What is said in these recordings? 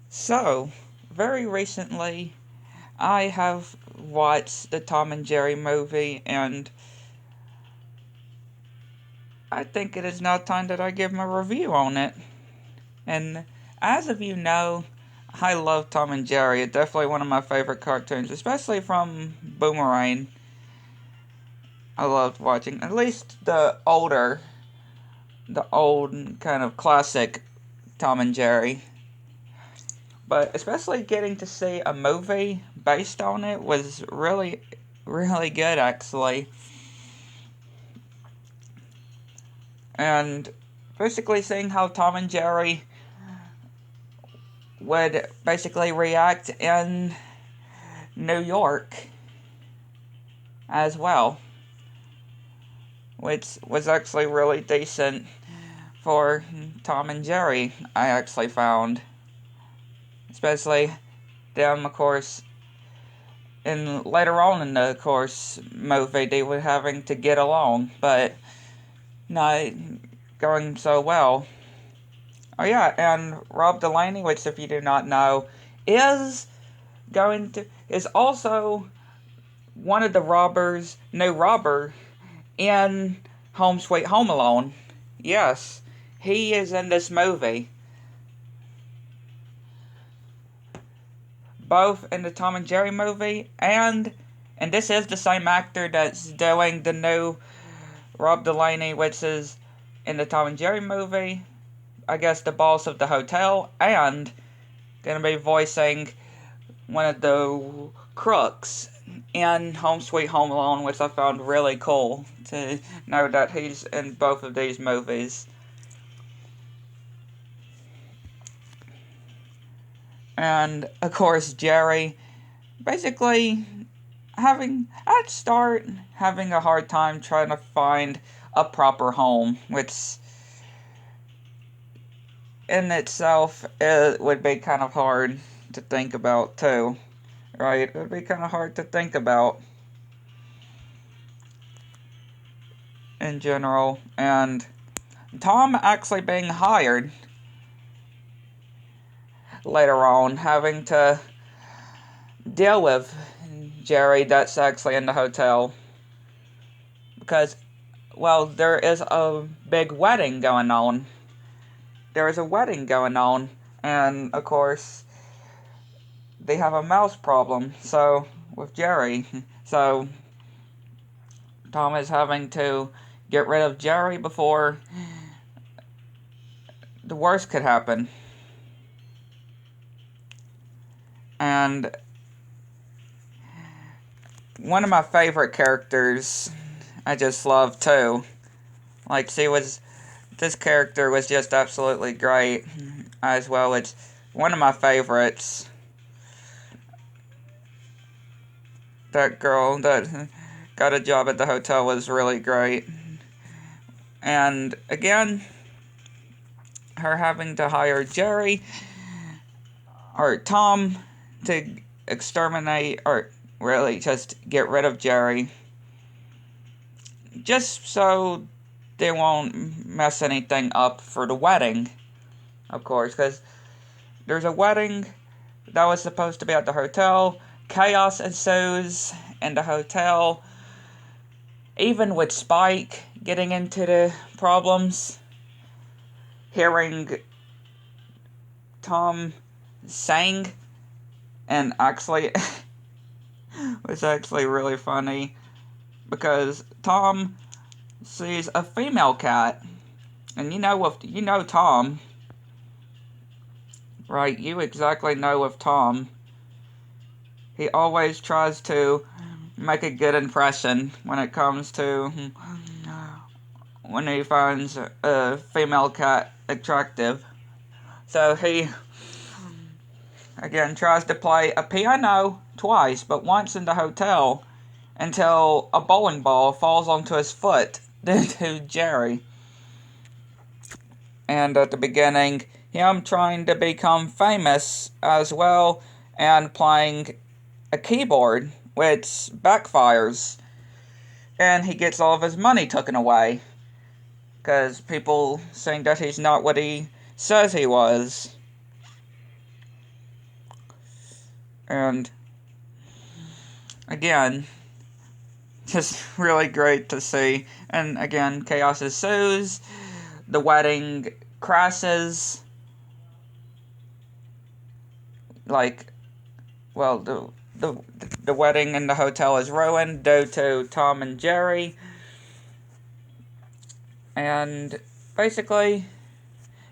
So, very recently, I have watched the Tom and Jerry movie, and I think it is now time that I give my review on it. And as of you know, I love Tom and Jerry. It's definitely one of my favorite cartoons, especially from Boomerang. I loved watching at least the old kind of classic Tom and Jerry. But especially getting to see a movie based on it was really, really good, actually. And basically seeing how Tom and Jerry would basically react in New York as well, which was actually really decent for Tom and Jerry, I actually found. Especially them, of course, and later on in the course movie, they were having to get along, but not going so well. Oh yeah, and Rob Delaney, which if you do not know, is is also one of the robbers, new robber in Home Sweet Home Alone. Yes, he is in this movie, both in the Tom and Jerry movie and this is the same actor that's doing the new Rob Delaney, which is in the Tom and Jerry movie. I guess the boss of the hotel, and gonna be voicing one of the crooks in Home Sweet Home Alone, which I found really cool to know that he's in both of these movies. And of course, Jerry basically at start having a hard time trying to find a proper home, which in itself it would be kind of hard to think about too, right? It would be kind of hard to think about in general, and Tom actually being hired later on, having to deal with Jerry that's actually in the hotel because, well, there is a big wedding going on. There is a wedding going on, and of course, they have a mouse problem. So with Jerry, so Tom is having to get rid of Jerry before the worst could happen. And one of my favorite characters, I just love too. Like this character was just absolutely great as well. It's one of my favorites. That girl that got a job at the hotel was really great. And again, her having to hire Jerry or Tom to exterminate or really just get rid of Jerry just so they won't mess anything up for the wedding, of course, because there's a wedding that was supposed to be at the hotel. Chaos ensues in the hotel, even with Spike getting into the problems. Hearing Tom sing and actually was actually really funny because Tom sees a female cat, and you know Tom, right? You exactly know with Tom, he always tries to make a good impression when it comes to when he finds a female cat attractive. So he again tries to play a piano twice, but once in the hotel until a bowling ball falls onto his foot due to Jerry. And at the beginning, him trying to become famous as well and playing a keyboard, which backfires. And he gets all of his money taken away. Because people saying that he's not what he says he was. And again, just really great to see. And again, chaos ensues. The wedding crashes. Like, well, the wedding in the hotel is ruined due to Tom and Jerry. And basically,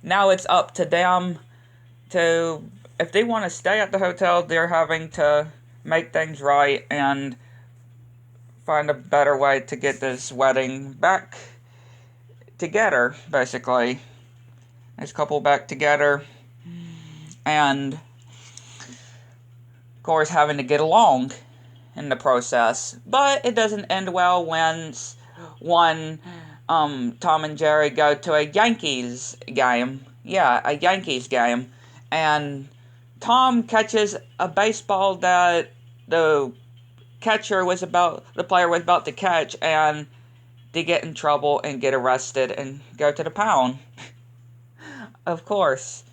now it's up to them to, if they want to stay at the hotel, they're having to make things right and find a better way to get this wedding back together, basically. This couple back together, and of course having to get along in the process. But it doesn't end well when Tom and Jerry go to a Yankees game. Yeah, a Yankees game. And Tom catches a baseball that the player was about to catch, and they get in trouble and get arrested and go to the pound. Of course.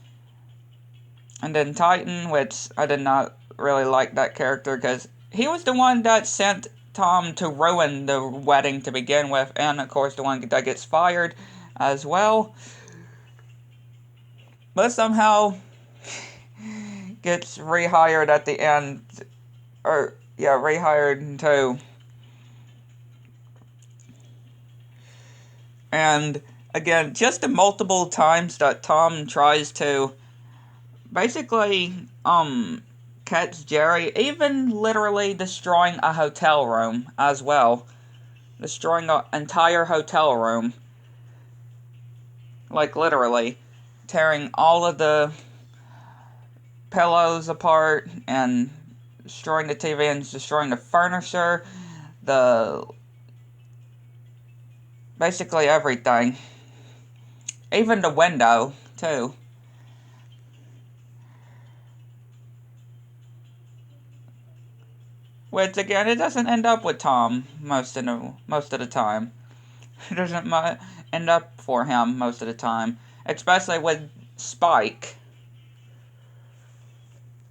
And then Titan, which I did not really like that character because he was the one that sent Tom to ruin the wedding to begin with, and of course the one that gets fired as well. But somehow gets rehired at the end. Or, yeah, rehired too. And again, just the multiple times that Tom tries to basically catch Jerry, even literally destroying a hotel room as well. Destroying an entire hotel room. Like literally tearing all of the pillows apart and destroying the TV and destroying the furniture, basically everything. Even the window, too. Which, again, it doesn't end up with Tom most of the time. It doesn't end up for him most of the time. Especially with Spike.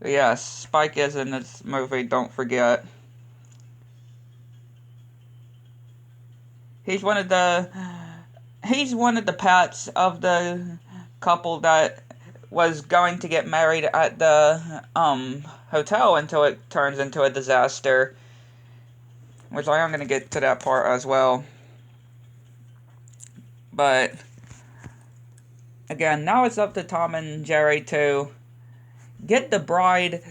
Yes, Spike is in this movie, don't forget. He's one of the pets of the couple that was going to get married at the hotel until it turns into a disaster. Which I am going to get to that part as well. But again, now it's up to Tom and Jerry to get the bride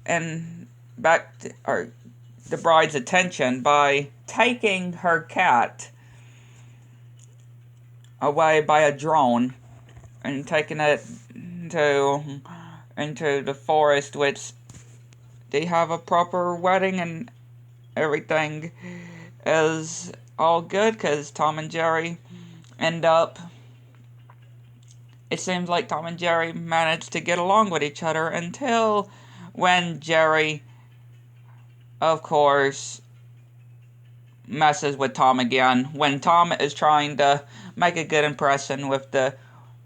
and the bride's attention by taking her cat away by a drone and taking it into the forest, which they have a proper wedding and everything is all good because Tom and Jerry end up. It seems like Tom and Jerry managed to get along with each other until when Jerry, of course, messes with Tom again. When Tom is trying to make a good impression with the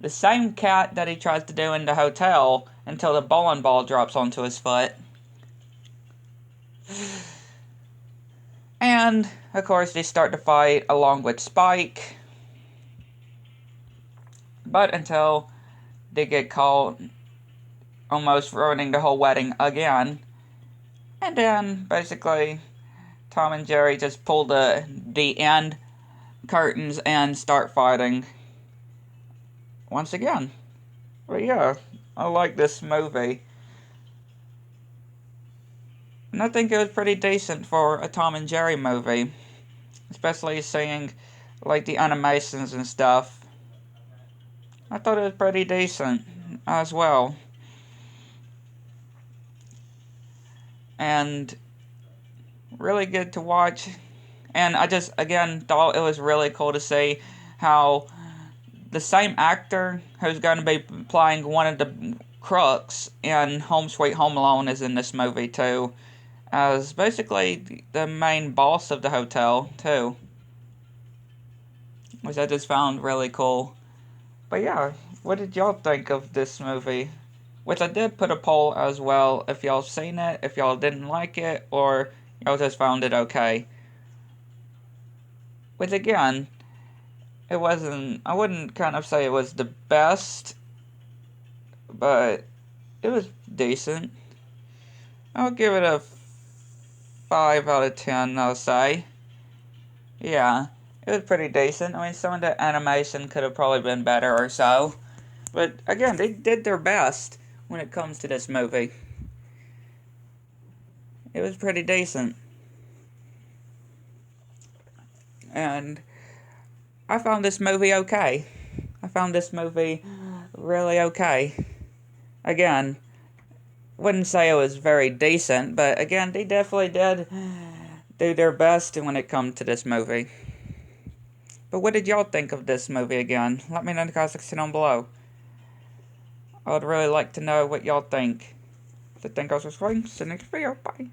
same cat that he tries to do in the hotel until the bowling ball drops onto his foot. And, of course, they start to fight along with Spike. But until they get caught almost ruining the whole wedding again. And then, basically, Tom and Jerry just pull the end curtains and start fighting once again. But yeah, I like this movie. And I think it was pretty decent for a Tom and Jerry movie. Especially seeing, like, the animations and stuff. I thought it was pretty decent as well. And really good to watch. And I just, again, thought it was really cool to see how the same actor who's going to be playing one of the crooks in Home Sweet Home Alone is in this movie, too. As basically the main boss of the hotel, too. Which I just found really cool. But yeah, what did y'all think of this movie? which I did put a poll as well, if y'all seen it, if y'all didn't like it, or y'all just found it okay. Which again, it wasn't, I wouldn't kind of say it was the best, but it was decent. I'll give it a 5 out of 10, I'll say. Yeah, it was pretty decent. I mean, some of the animation could have probably been better or so. But again, they did their best when it comes to this movie. It was pretty decent. And I found this movie okay. I found this movie really okay. Again, wouldn't say it was very decent, but again, they definitely did do their best when it comes to this movie. But what did y'all think of this movie again? Let me know in the comment section down below. I would really like to know what y'all think. So thank you all for watching. See you next video. Bye.